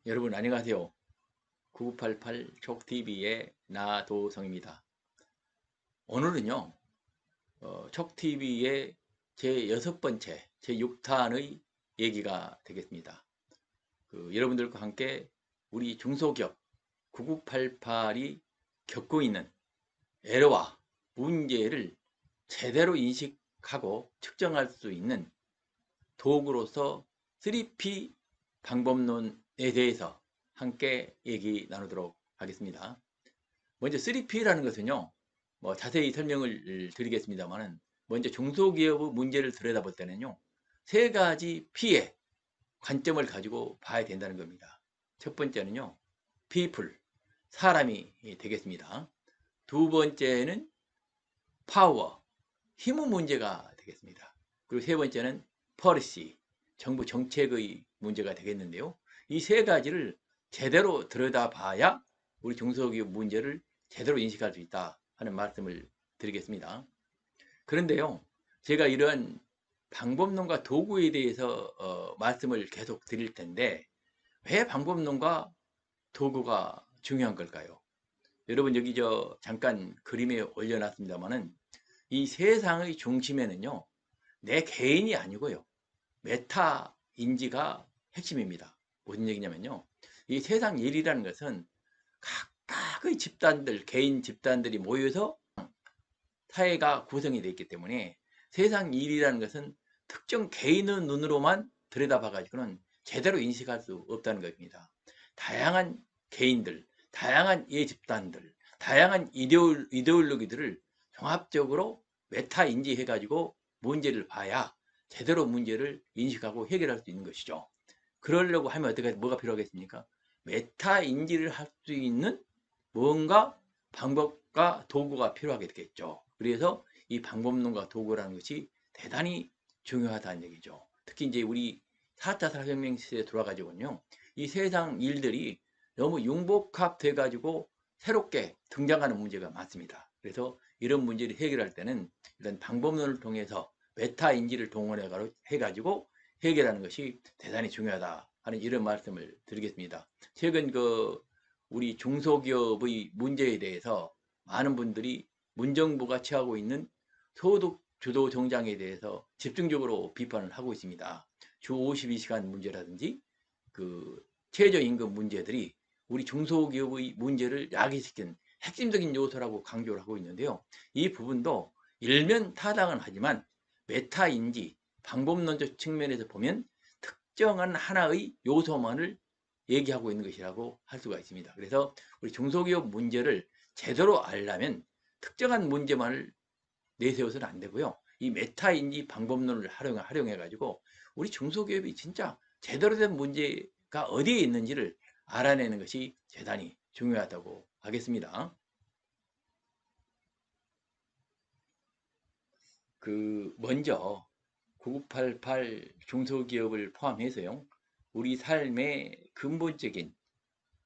여러분 안녕하세요. 9988 촉TV의 나도성입니다. 오늘은요, 촉TV의 제6번째, 제6탄의 얘기가 되겠습니다. 여러분들과 함께 우리 중소기업 9988이 겪고 있는 에러와 문제를 제대로 인식하고 측정할 수 있는 도구로서 3P 방법론에 대해서 함께 얘기 나누도록 하겠습니다. 먼저 3P라는 것은요, 자세히 설명을 드리겠습니다만, 먼저 중소기업의 문제를 들여다볼 때는요, 세 가지 P의 관점을 가지고 봐야 된다는 겁니다. 첫 번째는요, people, 사람이 되겠습니다. 두 번째는 파워, 힘의 문제가 되겠습니다. 그리고 세 번째는 policy, 정부 정책의 문제가 되겠는데요. 이 세 가지를 제대로 들여다봐야 우리 중소기업 문제를 제대로 인식할 수 있다 하는 말씀을 드리겠습니다. 그런데요, 제가 이러한 방법론과 도구에 대해서 말씀을 계속 드릴 텐데, 왜 방법론과 도구가 중요한 걸까요? 여러분, 여기 잠깐 그림에 올려놨습니다만은, 이 세상의 중심에는요, 내 개인이 아니고요, 메타 인지가 핵심입니다. 무슨 얘기냐면요, 이 세상 일이라는 것은 각각의 집단들, 개인 집단들이 모여서 사회가 구성이 되어 있기 때문에, 세상 일이라는 것은 특정 개인의 눈으로만 들여다봐 가지고는 제대로 인식할 수 없다는 것입니다. 다양한 개인들, 다양한 집단들, 다양한 이데올로기들을 종합적으로 메타 인지해 가지고 문제를 봐야 제대로 문제를 인식하고 해결할 수 있는 것이죠. 그러려고 하면 뭐가 필요하겠습니까? 메타 인지를 할 수 있는 뭔가 방법과 도구가 필요하게 되겠죠. 그래서 이 방법론과 도구라는 것이 대단히 중요하다는 얘기죠. 특히 이제 우리 4차 산업혁명 시대에 돌아가지고는요, 이 세상 일들이 너무 융복합돼 가지고 새롭게 등장하는 문제가 많습니다. 그래서 이런 문제를 해결할 때는 이런 방법론을 통해서 메타 인지를 동원해 가지고 해결하는 것이 대단히 중요하다 하는 이런 말씀을 드리겠습니다. 최근 우리 중소기업의 문제에 대해서 많은 분들이 문정부가 취하고 있는 소득 주도 정장에 대해서 집중적으로 비판을 하고 있습니다. 주 52시간 문제라든지 최저임금 문제들이 우리 중소기업의 문제를 야기시킨 핵심적인 요소라고 강조를 하고 있는데요. 이 부분도 일면 타당은 하지만 메타인지 방법론적 측면에서 보면 특정한 하나의 요소만을 얘기하고 있는 것이라고 할 수가 있습니다. 그래서 우리 중소기업 문제를 제대로 알려면 특정한 문제만을 내세워서는 안 되고요. 이 메타인지 방법론을 활용해 가지고 우리 중소기업이 진짜 제대로 된 문제가 어디에 있는지를 알아내는 것이 대단히 중요하다고 하겠습니다. 먼저 9988 중소기업을 포함해서요, 우리 삶에 근본적인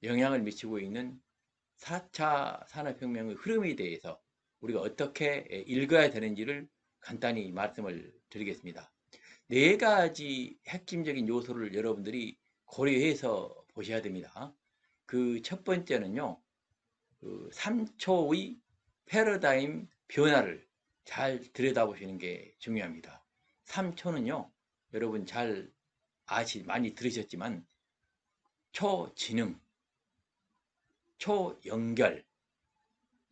영향을 미치고 있는 4차 산업혁명의 흐름에 대해서 우리가 어떻게 읽어야 되는지를 간단히 말씀을 드리겠습니다. 네 가지 핵심적인 요소를 여러분들이 고려해서 보셔야 됩니다. 첫 번째는요, 3초의 패러다임 변화를 잘 들여다보시는 게 중요합니다. 3초는요, 여러분 많이 들으셨지만, 초지능, 초연결,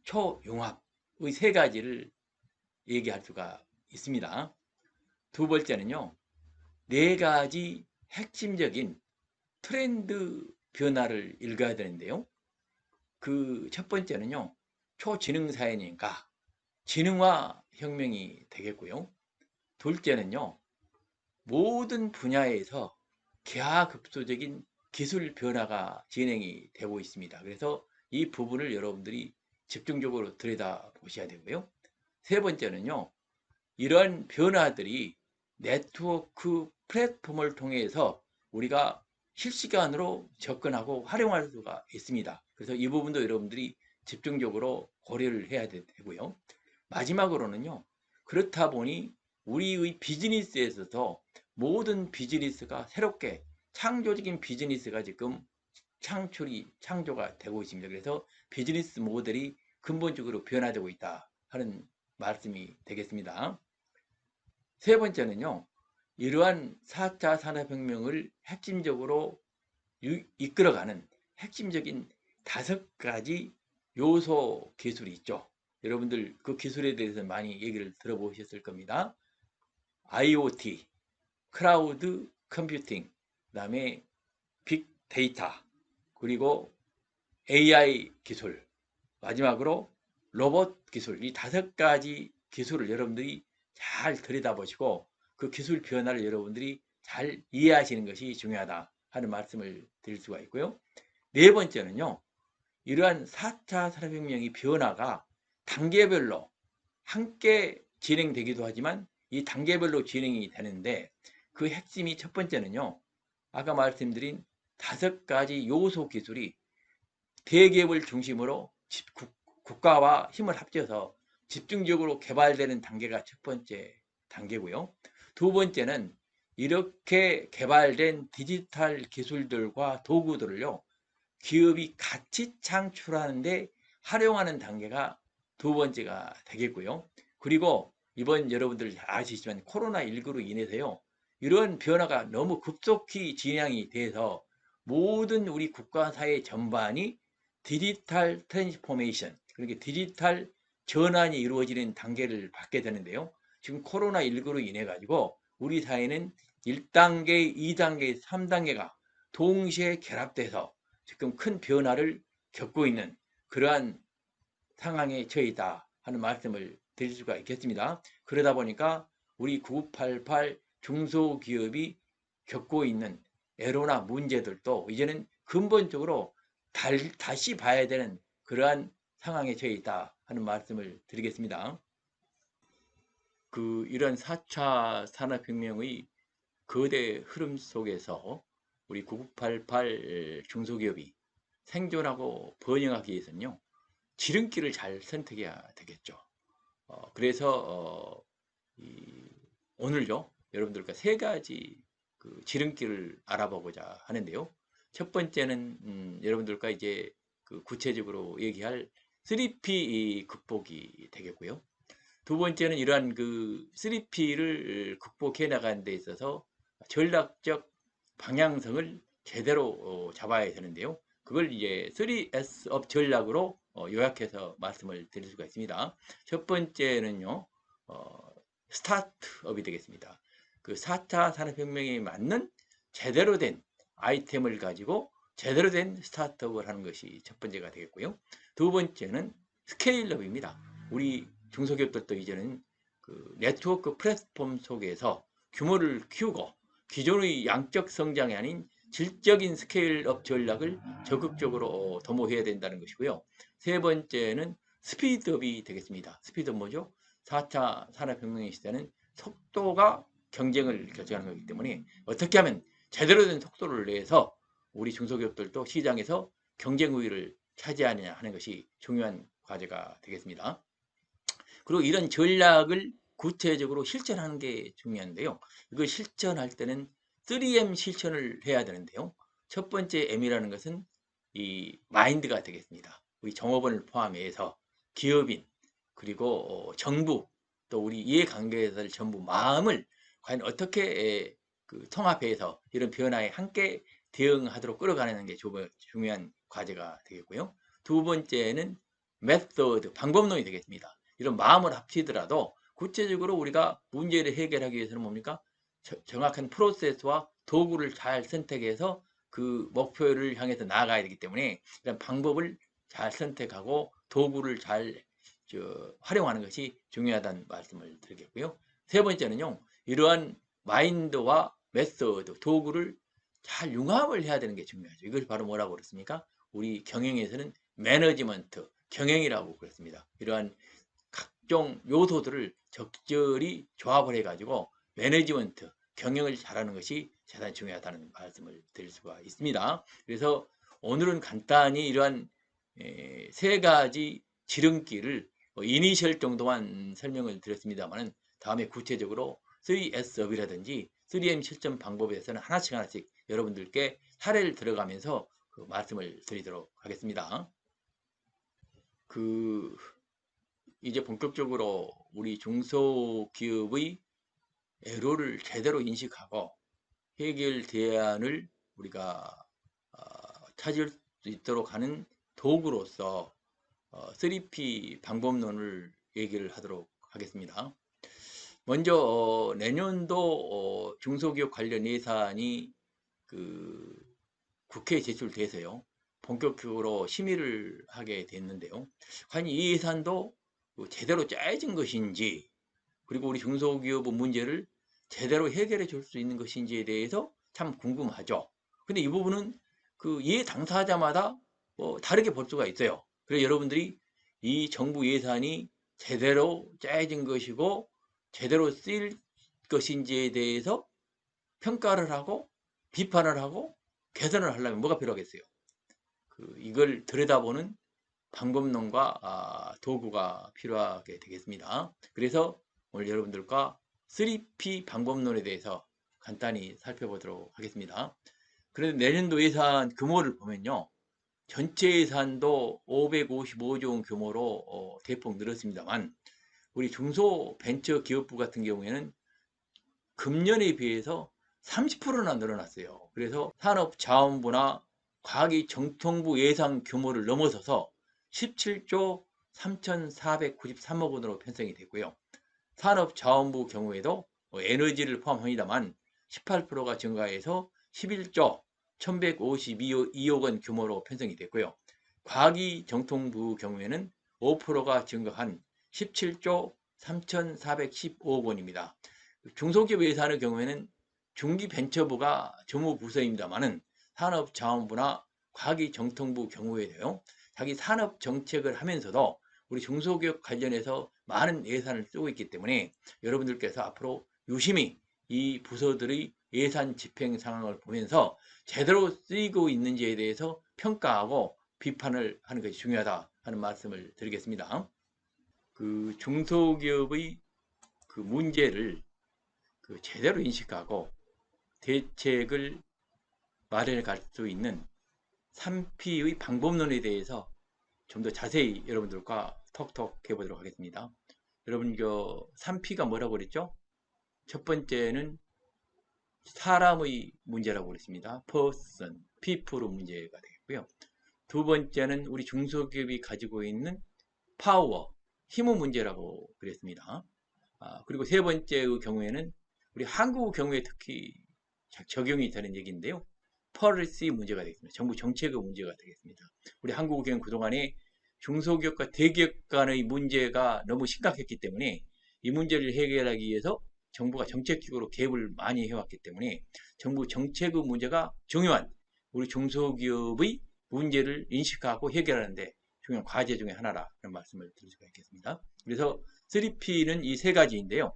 초융합의 세 가지를 얘기할 수가 있습니다. 두 번째는요, 네 가지 핵심적인 트렌드 변화를 읽어야 되는데요. 첫 번째는요, 초지능 사회니까 지능화 혁명이 되겠고요. 둘째는요, 모든 분야에서 기하급수적인 기술 변화가 진행이 되고 있습니다. 그래서 이 부분을 여러분들이 집중적으로 들여다보셔야 되고요. 세 번째는요, 이러한 변화들이 네트워크 플랫폼을 통해서 우리가 실시간으로 접근하고 활용할 수가 있습니다. 그래서 이 부분도 여러분들이 집중적으로 고려를 해야 되고요. 마지막으로는요, 그렇다 보니 우리의 비즈니스에서도 모든 비즈니스가 새롭게 창조적인 비즈니스가 지금 창조가 되고 있습니다. 그래서 비즈니스 모델이 근본적으로 변화되고 있다 하는 말씀이 되겠습니다. 세 번째는요, 이러한 4차 산업혁명을 핵심적으로 이끌어가는 핵심적인 5가지 요소 기술이 있죠. 여러분들 그 기술에 대해서 많이 얘기를 들어보셨을 겁니다. IoT, 클라우드 컴퓨팅, 그 다음에 빅데이터, 그리고 AI 기술, 마지막으로 로봇 기술, 이 5가지 기술을 여러분들이 잘 들여다보시고 그 기술 변화를 여러분들이 잘 이해하시는 것이 중요하다 하는 말씀을 드릴 수가 있고요. 네 번째는요, 이러한 4차 산업혁명의 변화가 단계별로 함께 진행되기도 하지만 이 단계별로 진행이 되는데 그 핵심이 첫 번째는요, 아까 말씀드린 5가지 요소 기술이 대기업을 중심으로 국가와 힘을 합쳐서 집중적으로 개발되는 단계가 첫 번째 단계고요. 두 번째는 이렇게 개발된 디지털 기술들과 도구들을요, 기업이 같이 창출하는데 활용하는 단계가 두 번째가 되겠고요. 그리고 이번 여러분들 아시지만 코로나19로 인해서요, 이런 변화가 너무 급속히 진행이 돼서 모든 우리 국가 사회 전반이 디지털 트랜스포메이션, 그러니까 디지털 전환이 이루어지는 단계를 받게 되는데요. 지금 코로나19로 인해 가지고 우리 사회는 1단계, 2단계, 3단계가 동시에 결합돼서 지금 큰 변화를 겪고 있는 그러한 상황에 처해 있다 하는 말씀을 드릴 수가 있겠습니다. 그러다 보니까 우리 9988 중소기업이 겪고 있는 애로나 문제들도 이제는 근본적으로 다시 봐야 되는 그러한 상황에 처해 있다 하는 말씀을 드리겠습니다. 이런 4차 산업혁명의 거대 흐름 속에서 우리 9988 중소기업이 생존하고 번영하기 위해서는요, 지름길을 잘 선택해야 되겠죠. 그래서 오늘요, 여러분들과 3가지 지름길을 알아보고자 하는데요. 첫 번째는 여러분들과 이제 구체적으로 얘기할 3P 극복이 되겠고요. 두 번째는 이러한 3P를 극복해 나가는 데 있어서 전략적 방향성을 제대로 잡아야 되는데요. 그걸 이제 3S업 전략으로 요약해서 말씀을 드릴 수가 있습니다. 첫 번째는요, 스타트업이 되겠습니다. 4차 산업혁명에 맞는 제대로 된 아이템을 가지고 제대로 된 스타트업을 하는 것이 첫 번째가 되겠고요. 두 번째는 스케일업입니다. 우리 중소기업들도 이제는 네트워크 플랫폼 속에서 규모를 키우고 기존의 양적 성장이 아닌 질적인 스케일업 전략을 적극적으로 도모해야 된다는 것이고요. 세 번째는 스피드업이 되겠습니다. 스피드업 뭐죠? 4차 산업혁명의 시대는 속도가 경쟁을 결정하는 거기 때문에 어떻게 하면 제대로 된 속도를 내서 우리 중소기업들도 시장에서 경쟁 우위를 차지하느냐 하는 것이 중요한 과제가 되겠습니다. 그리고 이런 전략을 구체적으로 실천하는 게 중요한데요. 이걸 실천할 때는 3M 실천을 해야 되는데요. 첫 번째 M이라는 것은 이 마인드가 되겠습니다. 우리 종업원을 포함해서 기업인, 그리고 정부, 또 우리 이해관계자들 전부 마음을 과연 어떻게 통합해서 이런 변화에 함께 대응하도록 끌어가는 게 중요한 과제가 되겠고요. 두 번째는 메소드, 방법론이 되겠습니다. 이런 마음을 합치더라도 구체적으로 우리가 문제를 해결하기 위해서는 뭡니까? 정확한 프로세스와 도구를 잘 선택해서 그 목표를 향해서 나아가야 되기 때문에 이런 방법을 잘 선택하고 도구를 잘 활용하는 것이 중요하다는 말씀을 드리겠고요. 세 번째는요, 이러한 마인드와 메소드, 도구를 잘 융합을 해야 되는 게 중요하죠. 이걸 바로 뭐라고 그랬습니까? 우리 경영에서는 매너지먼트, 경영이라고 그랬습니다. 이러한 각종 요소들을 적절히 조합을 해가지고 매니지먼트, 경영을 잘하는 것이 대단히 중요하다는 말씀을 드릴 수가 있습니다. 그래서 오늘은 간단히 이러한 3가지 지름길을 이니셜 정도만 설명을 드렸습니다만 다음에 구체적으로 3S업이라든지 3M 실천 방법에서는 하나씩 여러분들께 사례를 들어가면서 말씀을 드리도록 하겠습니다. 이제 본격적으로 우리 중소기업의 애로를 제대로 인식하고 해결 대안을 우리가 찾을 수 있도록 하는 도구로서 3P 방법론을 얘기를 하도록 하겠습니다. 먼저 내년도 중소기업 관련 예산이 국회에 제출돼서요, 본격적으로 심의를 하게 됐는데요. 과연 이 예산도 제대로 짜여진 것인지, 그리고 우리 중소기업 문제를 제대로 해결해 줄 수 있는 것인지에 대해서 참 궁금하죠. 근데 이 부분은 예 당사자마다 다르게 볼 수가 있어요. 그래서 여러분들이 이 정부 예산이 제대로 짜여진 것이고 제대로 쓰일 것인지에 대해서 평가를 하고 비판을 하고 개선을 하려면 뭐가 필요하겠어요? 이걸 들여다보는 방법론과 도구가 필요하게 되겠습니다. 그래서 오늘 여러분들과 3P 방법론에 대해서 간단히 살펴보도록 하겠습니다. 그런데 내년도 예산 규모를 보면요, 전체 예산도 555조 원 규모로 대폭 늘었습니다만 우리 중소벤처기업부 같은 경우에는 금년에 비해서 30%나 늘어났어요. 그래서 산업자원부나 과기정통부 예산 규모를 넘어서서 17조 3,493억 원으로 편성이 됐고요. 산업자원부 경우에도 에너지를 포함합니다만 18%가 증가해서 11조 1,152억 원 규모로 편성이 됐고요. 과기정통부 경우에는 5%가 증가한 17조 3,415억 원입니다. 중소기업 예산의 경우에는 중기벤처부가 정무부서입니다만은 산업자원부나 과기정통부 경우에도요, 자기 산업정책을 하면서도 우리 중소기업 관련해서 많은 예산을 쓰고 있기 때문에 여러분들께서 앞으로 유심히 이 부서들의 예산 집행 상황을 보면서 제대로 쓰이고 있는지에 대해서 평가하고 비판을 하는 것이 중요하다 하는 말씀을 드리겠습니다. 중소기업의 문제를 제대로 인식하고 대책을 마련해 갈 수 있는 3P의 방법론에 대해서 좀 더 자세히 여러분들과 톡톡 해보도록 하겠습니다. 여러분 3P가 뭐라고 그랬죠? 첫 번째는 사람의 문제라고 그랬습니다. person, people 문제가 되겠고요. 두 번째는 우리 중소기업이 가지고 있는 파워, 힘의 문제라고 그랬습니다. 그리고 세 번째의 경우에는 우리 한국 경우에 특히 적용이 되는 얘기인데요. policy 문제가 되겠습니다. 정부 정책의 문제가 되겠습니다. 우리 한국 경우 그동안에 중소기업과 대기업 간의 문제가 너무 심각했기 때문에 이 문제를 해결하기 위해서 정부가 정책적으로 개입을 많이 해왔기 때문에 정부 정책의 문제가 중요한 우리 중소기업의 문제를 인식하고 해결하는데 중요한 과제 중에 하나라는 말씀을 드릴 수가 있겠습니다. 그래서 3P는 이 세 가지인데요.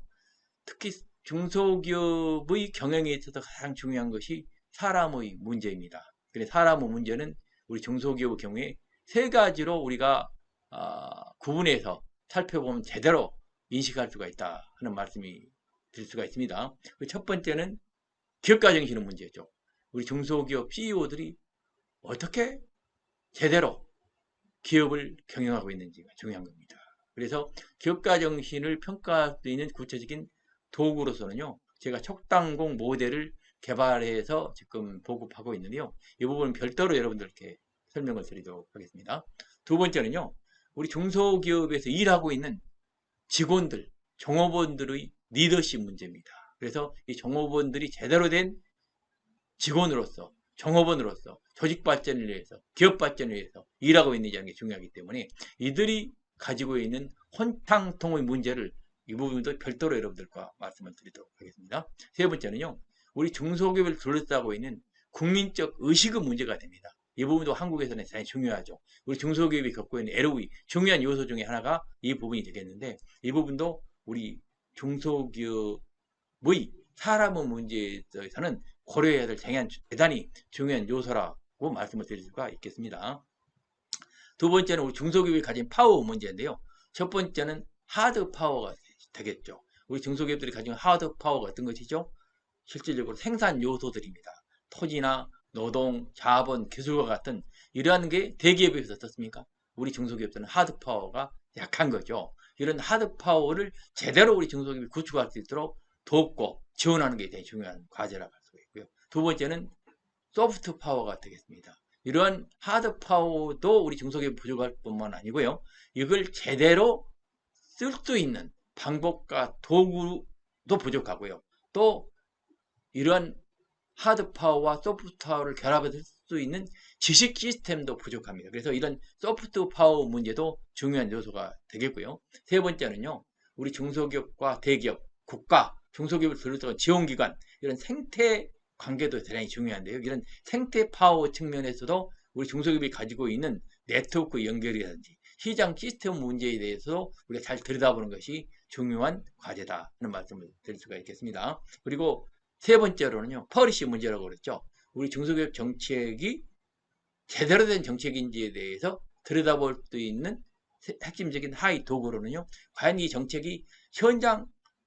특히 중소기업의 경영에 있어서 가장 중요한 것이 사람의 문제입니다. 그래서 사람의 문제는 우리 중소기업의 경우에 세 가지로 우리가 구분해서 살펴보면 제대로 인식할 수가 있다 하는 말씀이 드릴 수가 있습니다. 첫 번째는 기업가 정신의 문제죠. 우리 중소기업 CEO들이 어떻게 제대로 기업을 경영하고 있는지가 중요한 겁니다. 그래서 기업가 정신을 평가할 수 있는 구체적인 도구로서는요, 제가 촉당공 모델을 개발해서 지금 보급하고 있는데요, 이 부분은 별도로 여러분들께 설명을 드리도록 하겠습니다. 두 번째는요, 우리 중소기업에서 일하고 있는 직원들, 종업원들의 리더십 문제입니다. 그래서 이 종업원들이 제대로 된 직원으로서, 종업원으로서 조직 발전을 위해서, 기업 발전을 위해서 일하고 있는지 게 중요하기 때문에 이들이 가지고 있는 혼탕통의 문제를 이 부분도 별도로 여러분들과 말씀을 드리도록 하겠습니다. 세 번째는요, 우리 중소기업을 둘러싸고 있는 국민적 의식의 문제가 됩니다. 이 부분도 한국에서는 대단히 중요하죠. 우리 중소기업이 겪고 있는 LOE 중요한 요소 중에 하나가 이 부분이 되겠는데, 이 부분도 우리 중소기업의 사람의 문제에 대해서는 고려해야 될 대단히 중요한 요소라고 말씀을 드릴 수가 있겠습니다. 두 번째는 우리 중소기업이 가진 파워 문제인데요. 첫 번째는 하드 파워가 되겠죠. 우리 중소기업들이 가진 하드 파워가 어떤 것이죠? 실질적으로 생산 요소들입니다. 토지나 노동, 자본, 기술과 같은 이러한 게 대기업에 비해서 어떻습니까? 우리 중소기업들은 하드파워가 약한 거죠. 이런 하드파워를 제대로 우리 중소기업이 구축할 수 있도록 돕고 지원하는 게 굉장히 중요한 과제라고 할 수가 있고요. 두 번째는 소프트 파워가 되겠습니다. 이러한 하드 파워도 우리 중소기업이 부족할 뿐만 아니고요. 이걸 제대로 쓸 수 있는 방법과 도구도 부족하고요. 또 이러한 하드 파워와 소프트 파워를 결합해서 쓸 수 있는 지식 시스템도 부족합니다. 그래서 이런 소프트 파워 문제도 중요한 요소가 되겠고요. 세 번째는요. 우리 중소기업과 대기업, 국가, 중소기업을 둘러싼 지원기관 이런 생태 관계도 대단히 중요한데요. 이런 생태 파워 측면에서도 우리 중소기업이 가지고 있는 네트워크 연결이라든지 시장 시스템 문제에 대해서 우리가 잘 들여다보는 것이 중요한 과제다 하는 말씀을 드릴 수가 있겠습니다. 그리고 세 번째로는요, policy 문제라고 그랬죠. 우리 중소기업 정책이 제대로 된 정책인지에 대해서 들여다볼 수 있는 핵심적인 하위 도구로는요, 과연 이 정책이 현장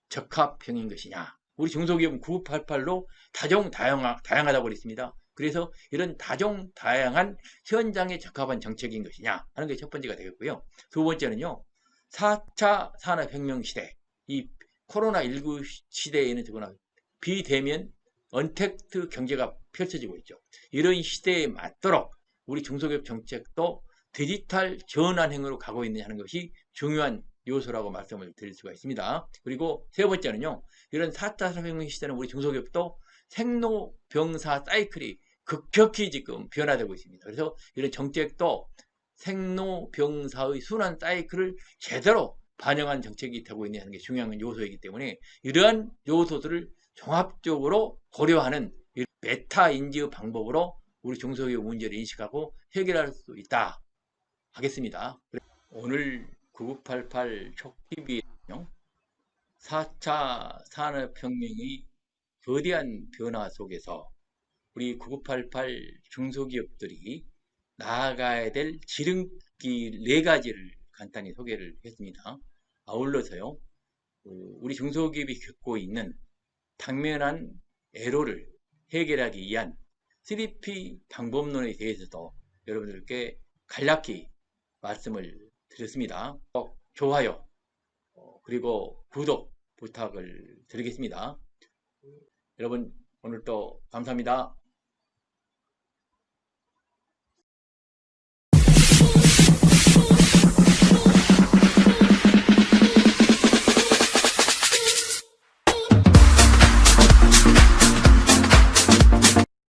적합형인 것이냐. 우리 중소기업은 9988로 다양하다고 그랬습니다. 그래서 이런 다양한 현장에 적합한 정책인 것이냐 하는 게 첫 번째가 되겠고요. 두 번째는요, 4차 산업혁명 시대, 이 코로나19 시대에는 더구나 비대면 언택트 경제가 펼쳐지고 있죠. 이런 시대에 맞도록 우리 중소기업 정책도 디지털 전환형으로 가고 있느냐는 것이 중요한 요소라고 말씀을 드릴 수가 있습니다. 그리고 세 번째는요, 이런 4차 산업혁명 시대는 우리 중소기업도 생로병사 사이클이 급격히 지금 변화되고 있습니다. 그래서 이런 정책도 생로병사의 순환 사이클을 제대로 반영한 정책이 되고 있는 게 중요한 요소이기 때문에 이러한 요소들을 종합적으로 고려하는 메타 인지 방법으로 우리 중소기업 문제를 인식하고 해결할 수 있다 하겠습니다. 오늘 9988 촉TV는요, 4차 산업혁명의 거대한 변화 속에서 우리 9988 중소기업들이 나아가야 될 지름길 4가지를 간단히 소개를 했습니다. 아울러서요, 우리 중소기업이 겪고 있는 당면한 애로를 해결하기 위한 3P 방법론에 대해서도 여러분들께 간략히 말씀을 드렸습니다. 좋아요 그리고 구독 부탁을 드리겠습니다. 여러분 오늘 또 감사합니다.